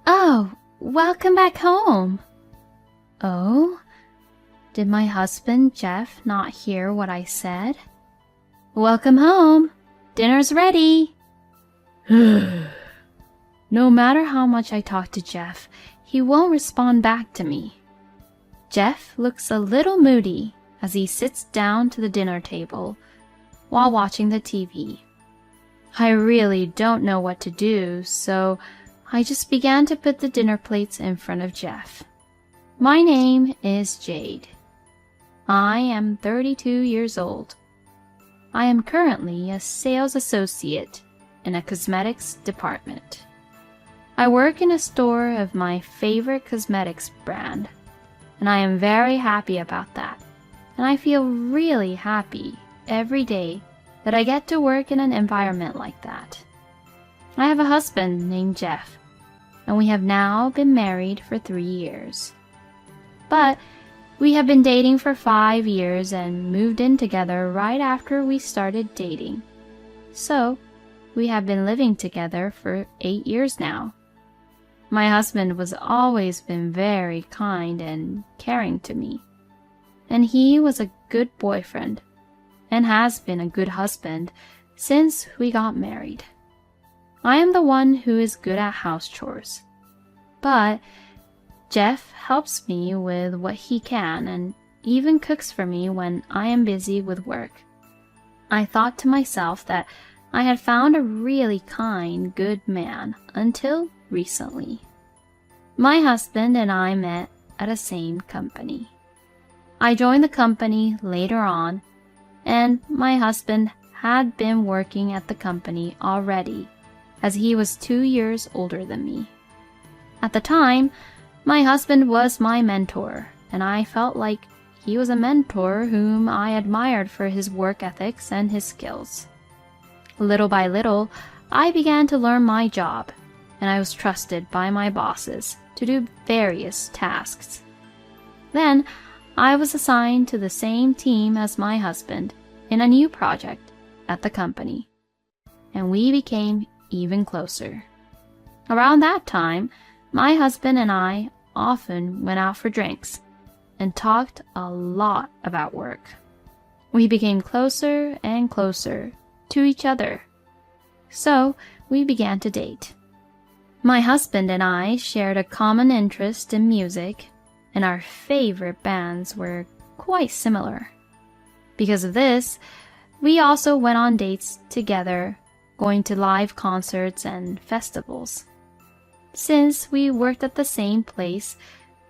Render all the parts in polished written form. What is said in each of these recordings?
Oh, welcome back home. Oh, did my husband Jeff not hear what I said? Welcome home. Dinner's ready. No matter how much I talk to Jeff, he won't respond back to me. Jeff looks a little moody as he sits down to the dinner table while watching the TV. I really don't know what to do, so I just began to put the dinner plates in front of Jeff. My name is Jade. I am 32 years old. I am currently a sales associate in a cosmetics department. I work in a store of my favorite cosmetics brand, and I am very happy about that. And I feel really happy every day that I get to work in an environment like that. I have a husband named Jeff, and we have now been married for 3 years. But we have been dating for 5 years and moved in together right after we started dating. So, we have been living together for 8 years now. My husband was always been very kind and caring to me, and he was a good boyfriend and has been a good husband since we got married. I am the one who is good at house chores, but Jeff helps me with what he can and even cooks for me when I am busy with work. I thought to myself that I had found a really kind, good man until recently. My husband and I met at the same company. I joined the company later on, and my husband had been working at the company already, as he was 2 years older than me. At the time, my husband was my mentor, and I felt like he was a mentor whom I admired for his work ethics and his skills. Little by little, I began to learn my job, and I was trusted by my bosses to do various tasks. Then, I was assigned to the same team as my husband in a new project at the company, and we became even closer. Around that time, my husband and I often went out for drinks and talked a lot about work. We became closer and closer to each other, so we began to date. My husband and I shared a common interest in music, and our favorite bands were quite similar. Because of this, we also went on dates together, going to live concerts and festivals. Since we worked at the same place,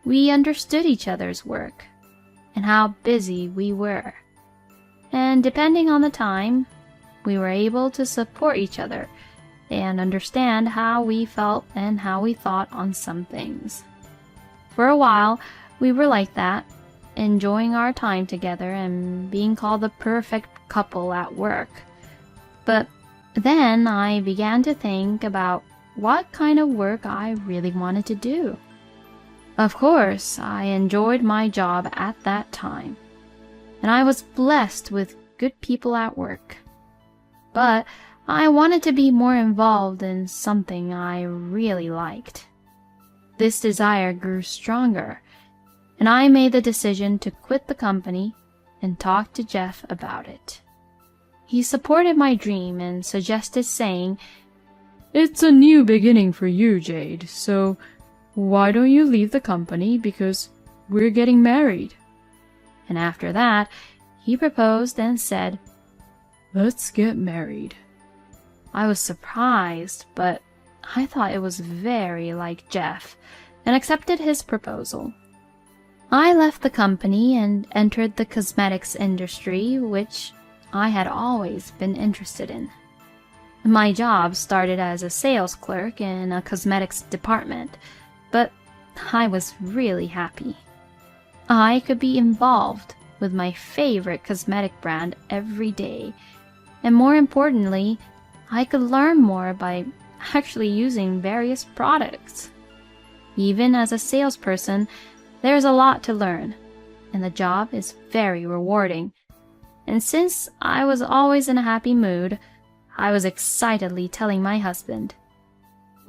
we understood each other's work and how busy we were. And depending on the time, we were able to support each other and understand how we felt and how we thought on some things. For a while, we were like that, enjoying our time together and being called the perfect couple at work. But then I began to think about what kind of work I really wanted to do. Of course, I enjoyed my job at that time, and I was blessed with good people at work. But I wanted to be more involved in something I really liked. This desire grew stronger, and I made the decision to quit the company and talk to Jeff about it. He supported my dream and suggested saying, "It's a new beginning for you, Jade, so why don't you leave the company because we're getting married?" And after that, he proposed and said, "Let's get married." I was surprised, but I thought it was very like Jeff and accepted his proposal. I left the company and entered the cosmetics industry, which I had always been interested in. My job started as a sales clerk in a cosmetics department, but I was really happy. I could be involved with my favorite cosmetic brand every day, and more importantly, I could learn more by actually using various products. Even as a salesperson, there's a lot to learn, and the job is very rewarding. And since I was always in a happy mood, I was excitedly telling my husband,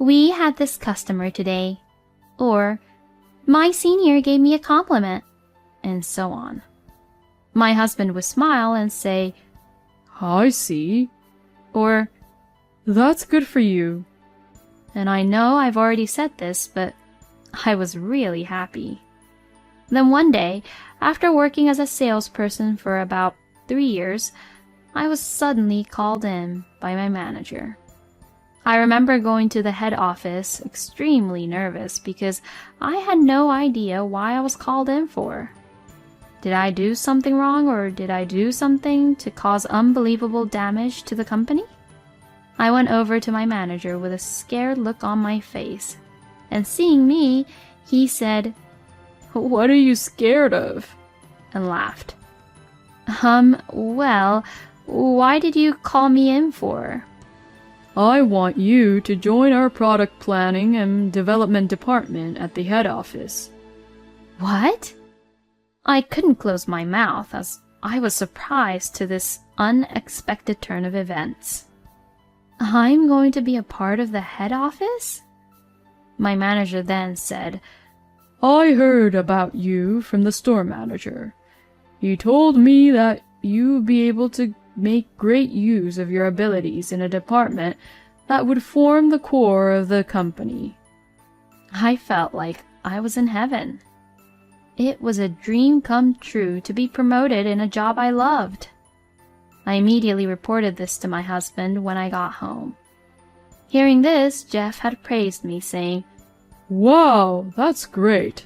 "We had this customer today," or "My senior gave me a compliment," and so on. My husband would smile and say, "I see," or "That's good for you." And I know I've already said this, but I was really happy. Then one day, after working as a salesperson for about 3 years, I was suddenly called in by my manager. I remember going to the head office extremely nervous because I had no idea why I was called in for. Did I do something wrong, or did I do something to cause unbelievable damage to the company? I went over to my manager with a scared look on my face, and seeing me, he said, "What are you scared of?" and laughed. Well, why did you call me in for?" "I want you to join our product planning and development department at the head office." "What?" I couldn't close my mouth as I was surprised to this unexpected turn of events. "I'm going to be a part of the head office?" My manager then said, "I heard about you from the store manager. He told me that you'd be able to make great use of your abilities in a department that would form the core of the company." I felt like I was in heaven. It was a dream come true to be promoted in a job I loved. I immediately reported this to my husband when I got home. Hearing this, Jeff had praised me, saying, "Wow, that's great."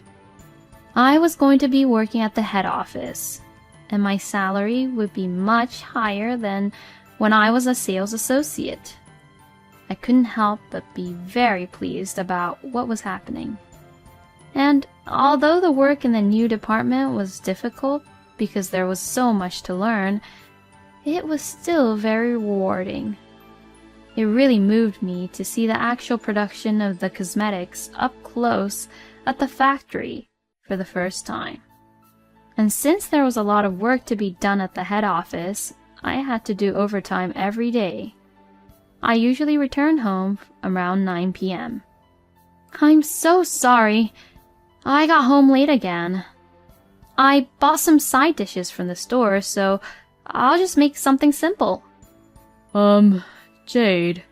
I was going to be working at the head office, and my salary would be much higher than when I was a sales associate. I couldn't help but be very pleased about what was happening. And although the work in the new department was difficult because there was so much to learn, it was still very rewarding. It really moved me to see the actual production of the cosmetics up close at the factory for the first time. And since there was a lot of work to be done at the head office, I had to do overtime every day. I usually returned home around 9 p.m. "I'm so sorry. I got home late again. I bought some side dishes from the store, so I'll just make something simple." Jade,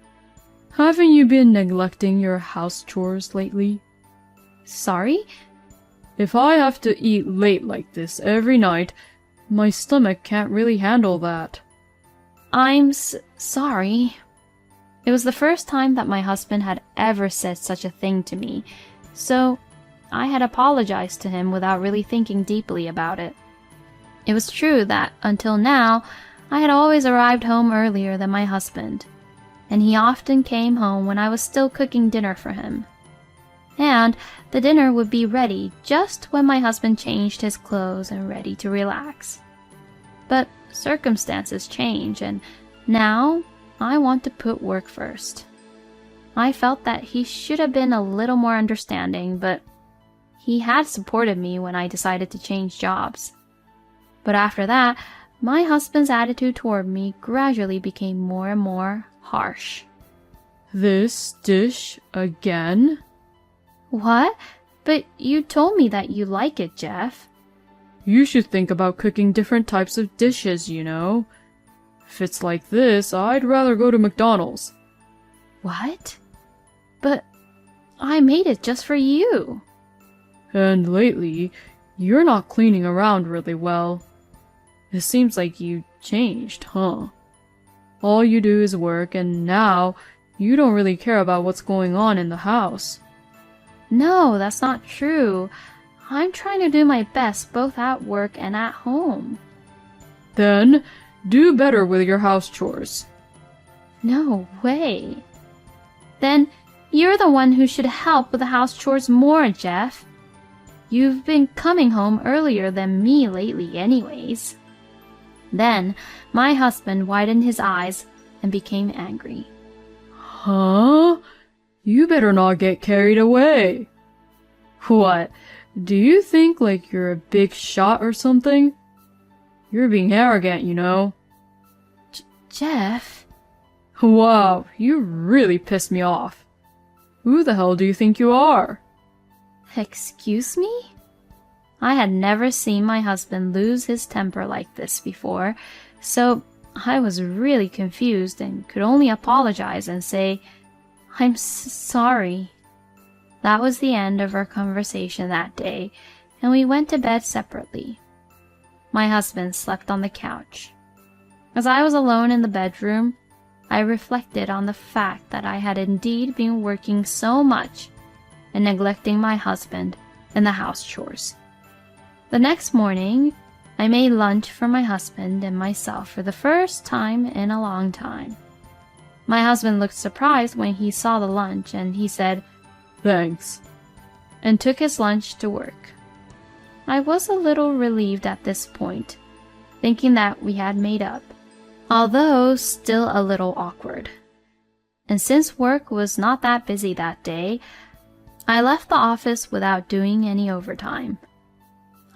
haven't you been neglecting your house chores lately? "Sorry?" If I have to eat late like this every night, my stomach can't really handle that. "I'm sorry." It was the first time that my husband had ever said such a thing to me, so I had apologized to him without really thinking deeply about it. It was true that, until now, I had always arrived home earlier than my husband, and he often came home when I was still cooking dinner for him. And the dinner would be ready just when my husband changed his clothes and ready to relax. But circumstances change, and now I want to put work first. I felt that he should have been a little more understanding, but he had supported me when I decided to change jobs. But after that, my husband's attitude toward me gradually became more and more harsh. This dish again? What? But you told me that you like it, Jeff. You should think about cooking different types of dishes, you know. If it's like this, I'd rather go to McDonald's. What? But I made it just for you. And lately, you're not cleaning around really well. It seems like you changed, huh? All you do is work, and now you don't really care about what's going on in the house. No, that's not true. I'm trying to do my best both at work and at home. Then, do better with your house chores. No way. Then you're the one who should help with the house chores more, Jeff. You've been coming home earlier than me lately anyways. Then my husband widened his eyes and became angry. Huh? You better not get carried away. What? Do you think like you're a big shot or something? You're being arrogant, you know. Jeff? Wow, you really pissed me off. Who the hell do you think you are? Excuse me? I had never seen my husband lose his temper like this before, so I was really confused and could only apologize and say, "I'm sorry." That was the end of our conversation that day, and we went to bed separately. My husband slept on the couch. As I was alone in the bedroom, I reflected on the fact that I had indeed been working so much and neglecting my husband and the house chores. The next morning, I made lunch for my husband and myself for the first time in a long time. My husband looked surprised when he saw the lunch, and he said, "Thanks," and took his lunch to work. I was a little relieved at this point, thinking that we had made up, although still a little awkward. And since work was not that busy that day, I left the office without doing any overtime.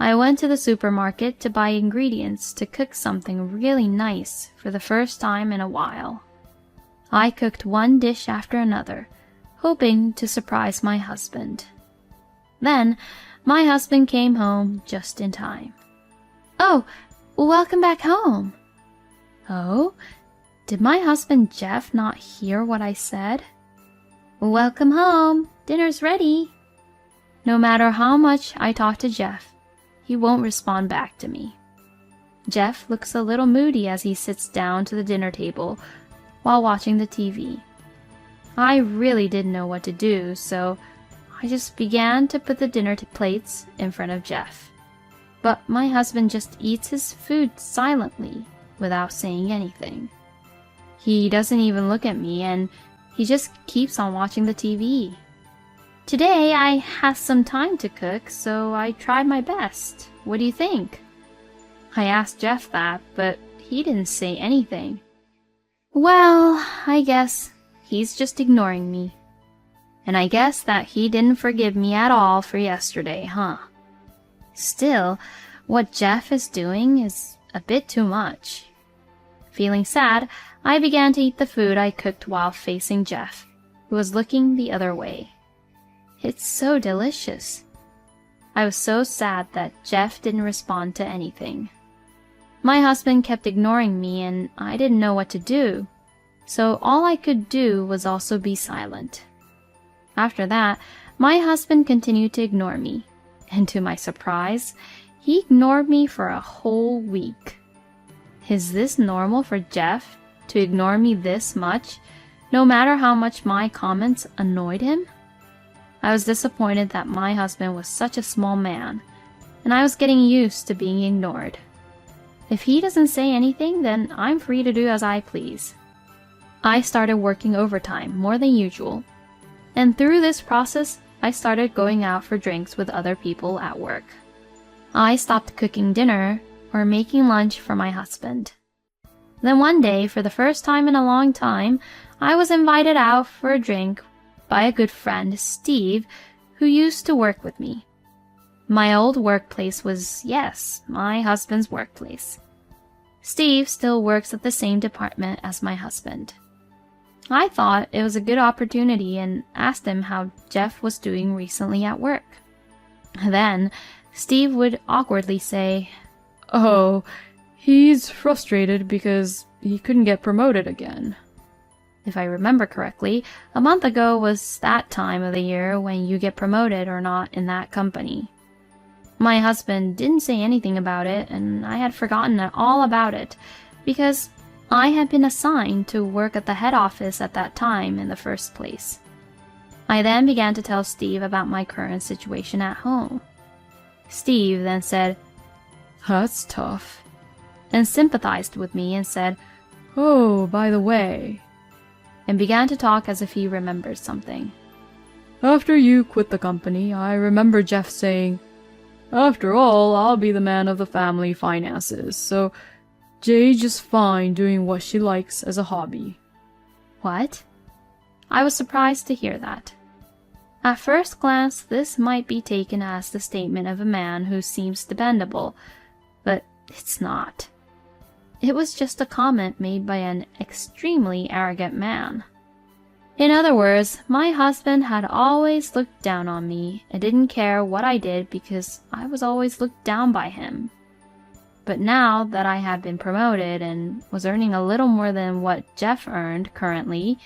I went to the supermarket to buy ingredients to cook something really nice for the first time in a while. I cooked one dish after another, hoping to surprise my husband. Then, my husband came home just in time. "Oh, welcome back home." Oh, did my husband Jeff not hear what I said? "Welcome home, dinner's ready." No matter how much I talk to Jeff, he won't respond back to me. Jeff looks a little moody as he sits down to the dinner table while watching the TV. I really didn't know what to do, so I just began to put the dinner plates in front of Jeff. But my husband just eats his food silently without saying anything. He doesn't even look at me, and he just keeps on watching the TV. Today I had some time to cook, so I tried my best. What do you think? I asked Jeff that, but he didn't say anything. Well, I guess he's just ignoring me. And I guess that he didn't forgive me at all for yesterday, huh? Still, what Jeff is doing is a bit too much. Feeling sad, I began to eat the food I cooked while facing Jeff, who was looking the other way. It's so delicious. I was so sad that Jeff didn't respond to anything. My husband kept ignoring me, and I didn't know what to do, so all I could do was also be silent. After that, my husband continued to ignore me, and to my surprise, he ignored me for a whole week. Is this normal for Jeff to ignore me this much, no matter how much my comments annoyed him? I was disappointed that my husband was such a small man, and I was getting used to being ignored. If he doesn't say anything, then I'm free to do as I please. I started working overtime more than usual, and through this process, I started going out for drinks with other people at work. I stopped cooking dinner or making lunch for my husband. Then one day, for the first time in a long time, I was invited out for a drink by a good friend, Steve, who used to work with me. My old workplace was, yes, my husband's workplace. Steve still works at the same department as my husband. I thought it was a good opportunity and asked him how Jeff was doing recently at work. Then, Steve would awkwardly say, "Oh, he's frustrated because he couldn't get promoted again." If I remember correctly, a month ago was that time of the year when you get promoted or not in that company. My husband didn't say anything about it, and I had forgotten all about it, because I had been assigned to work at the head office at that time in the first place. I then began to tell Steve about my current situation at home. Steve then said, "That's tough," and sympathized with me and said, "Oh, by the way," and began to talk as if he remembered something. "After you quit the company, I remember Jeff saying, 'After all, I'll be the man of the family finances, so Jay's just fine doing what she likes as a hobby.'" What? I was surprised to hear that. At first glance, this might be taken as the statement of a man who seems dependable, but it's not. It was just a comment made by an extremely arrogant man. In other words, my husband had always looked down on me and didn't care what I did because I was always looked down by him. But now that I had been promoted and was earning a little more than what Jeff earned currently,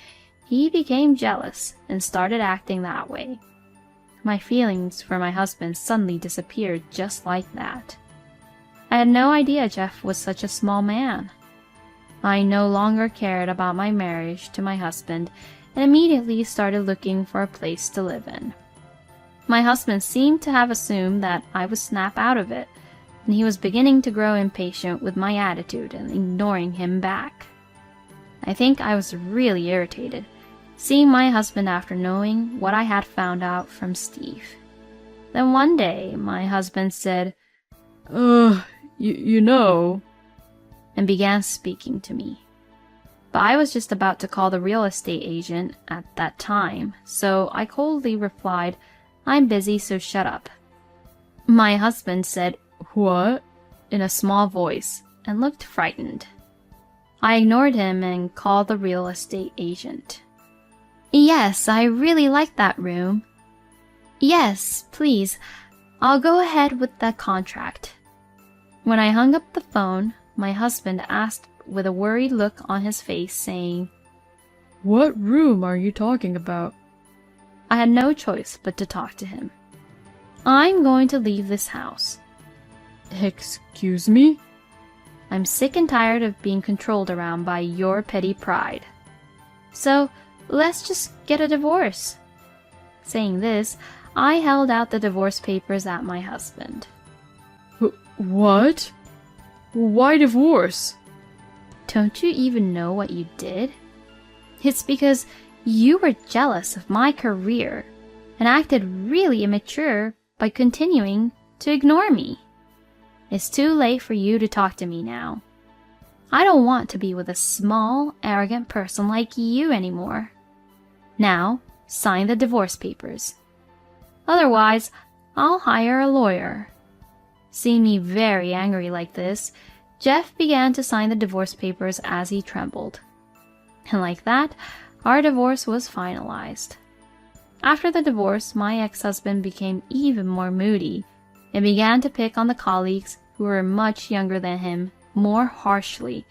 he became jealous and started acting that way. My feelings for my husband suddenly disappeared just like that. I had no idea Jeff was such a small man. I no longer cared about my marriage to my husband and immediately started looking for a place to live in. My husband seemed to have assumed that I would snap out of it, and he was beginning to grow impatient with my attitude and ignoring him back. I think I was really irritated, seeing my husband after knowing what I had found out from Steve. Then one day, my husband said, You know, and began speaking to me. But I was just about to call the real estate agent at that time, so I coldly replied, "I'm busy, so shut up." My husband said, what? in a small voice, and looked frightened. I ignored him and called the real estate agent. "Yes, I really like that room. Yes, please, I'll go ahead with that contract." When I hung up the phone, my husband asked with a worried look on his face, saying, What room are you talking about? I had no choice but to talk to him. "I'm going to leave this house. Excuse me? I'm sick and tired of being controlled around by your petty pride. So let's just get a divorce." Saying this, I held out the divorce papers at my husband. What? Why divorce? Don't you even know what you did? It's because you were jealous of my career and acted really immature by continuing to ignore me. It's too late for you to talk to me now. I don't want to be with a small, arrogant person like you anymore. Now, sign the divorce papers. Otherwise, I'll hire a lawyer. Seeing me very angry like this, Jeff began to sign the divorce papers as he trembled. And like that, our divorce was finalized. After the divorce, my ex-husband became even more moody and began to pick on the colleagues who were much younger than him more harshly,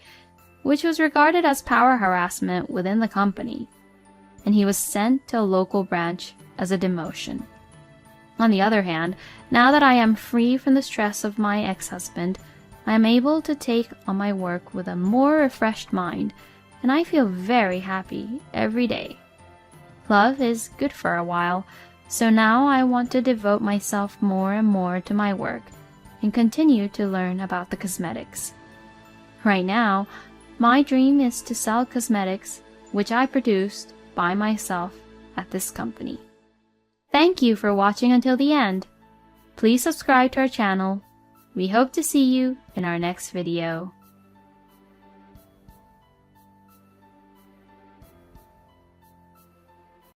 which was regarded as power harassment within the company, and he was sent to a local branch as a demotion. On the other hand, now that I am free from the stress of my ex-husband, I am able to take on my work with a more refreshed mind, and I feel very happy every day. Love is good for a while, so now I want to devote myself more and more to my work and continue to learn about the cosmetics. Right now, my dream is to sell cosmetics which I produced by myself at this company. Thank you for watching until the end. Please subscribe to our channel. We hope to see you in our next video.